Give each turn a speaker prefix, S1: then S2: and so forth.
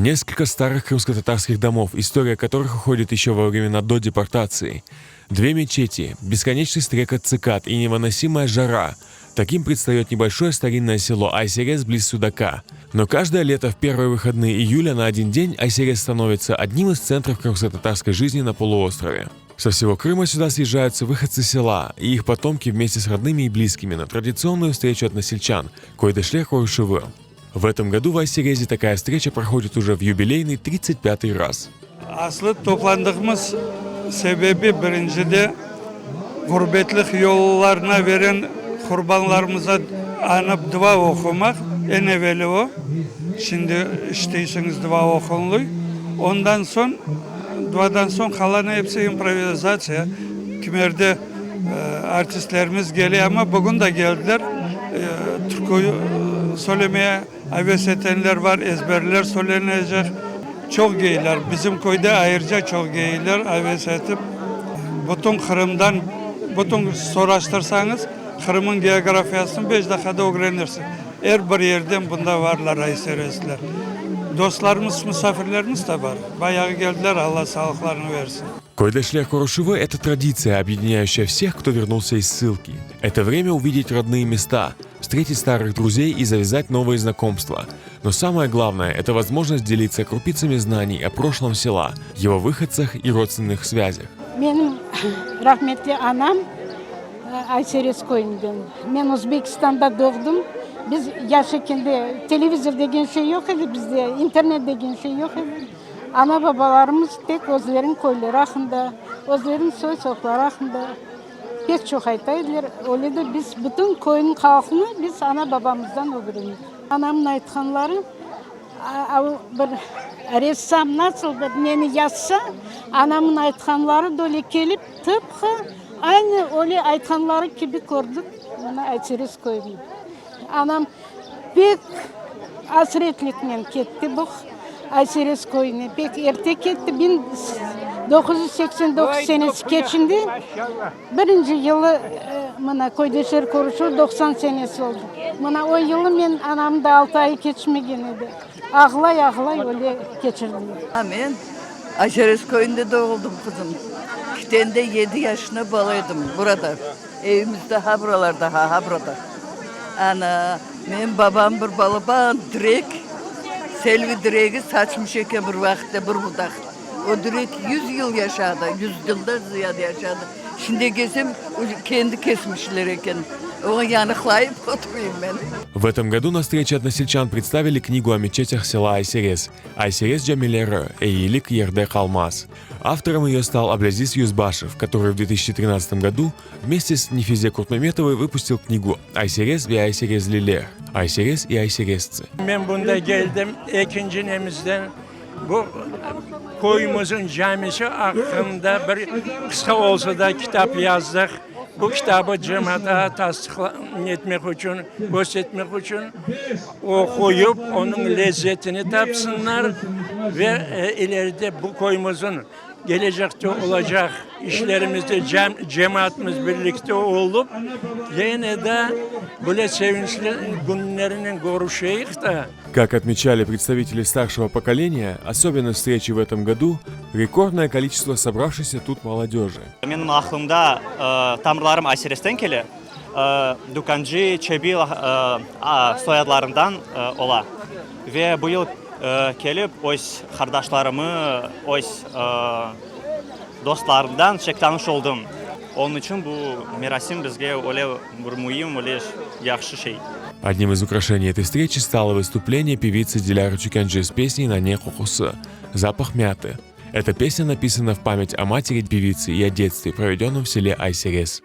S1: Несколько старых крымско-татарских домов, история которых уходит еще во времена до депортации. Две мечети, бесконечный стрекот цикад и невыносимая жара. Таким предстает небольшое старинное село Айсерес близ Судака. Но каждое лето в первые выходные июля на один день Айсерес становится одним из центров крымско-татарской жизни на полуострове. Со всего Крыма сюда съезжаются выходцы села и их потомки вместе с родными и близкими на традиционную встречу односельчан Койдышле Корышевы. В этом году в Айсерезе такая встреча проходит уже в юбилейный 35-й раз.
S2: Aslı toplandığımız sebebi birincide gurbetlik yollarına veren kurbanlarımıza anıp dua okumak. En evveli o. Şimdi işteyseniz dua okunuluyor. Ondan son duadan son kalan hepsi improvizasyon. Kimerde artistlerimiz geliyor ama bugün de geldiler. Türkü söylemeye heves edenler var, ezberler söylenecek. Çok iyiler. Bizim köyde ayrıca çok iyiler heves edip. Bütün Kırım'dan, bütün soraştırsanız Kırım'ın geografyasını 5 dakikada öğrenirsin. Her bir yerden bunda varlar Ayseresler. Dostlarımız, misafirlerimiz de var. Bayağı geldiler, Allah sağlıklarını versin.
S1: Койдышле Корышевы – это традиция, объединяющая всех, кто вернулся из ссылки. Это время увидеть родные места, встретить старых друзей и завязать новые знакомства. Но самое главное – это возможность делиться крупицами знаний о прошлом села, его выходцах и родственных связях.
S3: Benim rahmetli anam Ayseres köyünden. Ben Özbekistan'da doğdum. Biz yaşarken televizyon degen şey yok idi bizde, internet degen şey yok idi. Ana babalarımız tek özlerin köyleri hakkında, özlerin soy sokları hakkında pek çok aytaydılar. Öyle de biz bütün köyün halkını biz ana babamızdan öğrendik. Anamın aytkanları bir ressam nasıl bir beni yazsa, anamın aytkanları da öyle gelip tıpkı aynı öyle aytkanları gibi gördük. Ayseres köyünde. Anam pek hasretlikle gitti bu Ayseres köyüne. Pek erken gitti. 1989 senesi geçindi. Birinci yılı Koydeşer Koruşu 90 senesi oldu. O yılı ben anam da 6 ay geçmegen idi. Ağlay öyle geçirdim.
S4: Ben Ayseres köyünde doğdum kızım. Kitende 7 yaşına balıydım burada. Evimizde buralarda burada. Ana, benim babam bir balıban direk, selvi direği saçmış eken bir vakitte bir budak. O direk 100 yıl yaşadı, 100 yılda ziyade yaşadı. Şimdi gezim kendi kesmişler eken. Onu yanıklayıp oturayım ben.
S1: В этом году на встрече односельчан представили книгу о мечетях села Айсерес «Айсерес Джамилеры. Эйилик Ерде Халмаз». Автором ее стал Аблязис Юзбашев, который в 2013 году вместе с Нефизе Куртмаметовой выпустил книгу «Айсерес ve Айсерес Лилер. Айсерес и Айсересцы».
S2: Ben bunda geldim ikinci bu koyumuzun camisi hakkında bir kısa olsa da kitap yazdık. Bu kitabı cemaate tasdik etmek için, göstermek için okuyup onun lezzetini tapsınlar ve ileride bu koyumuzun gelecekte olacak işlerimizde cemaatimiz birlikte olup yine de böyle sevinçli günlerinin görüşeyik da.
S1: Как отмечали представители старшего поколения, особенность встречи в этом году – рекордное количество собравшейся тут молодежи.
S5: Benim aklımda tamırlarım Ayseres'ten geliyor. Dukancı, Çebil soyadlarından ola. Ve bu yıl gelip öz kardeşlerimi, öz dostlarımdan tanış oldum. Onun için bu merasim bizge öyle bir mühim, öyle yaxşı şey.
S1: Одним из украшений этой встречи стало выступление певицы Диляры Чукенджи с песней «На не кукусы» «Запах мяты». Эта песня написана в память о матери певицы и о детстве, проведенном в селе Айсерес.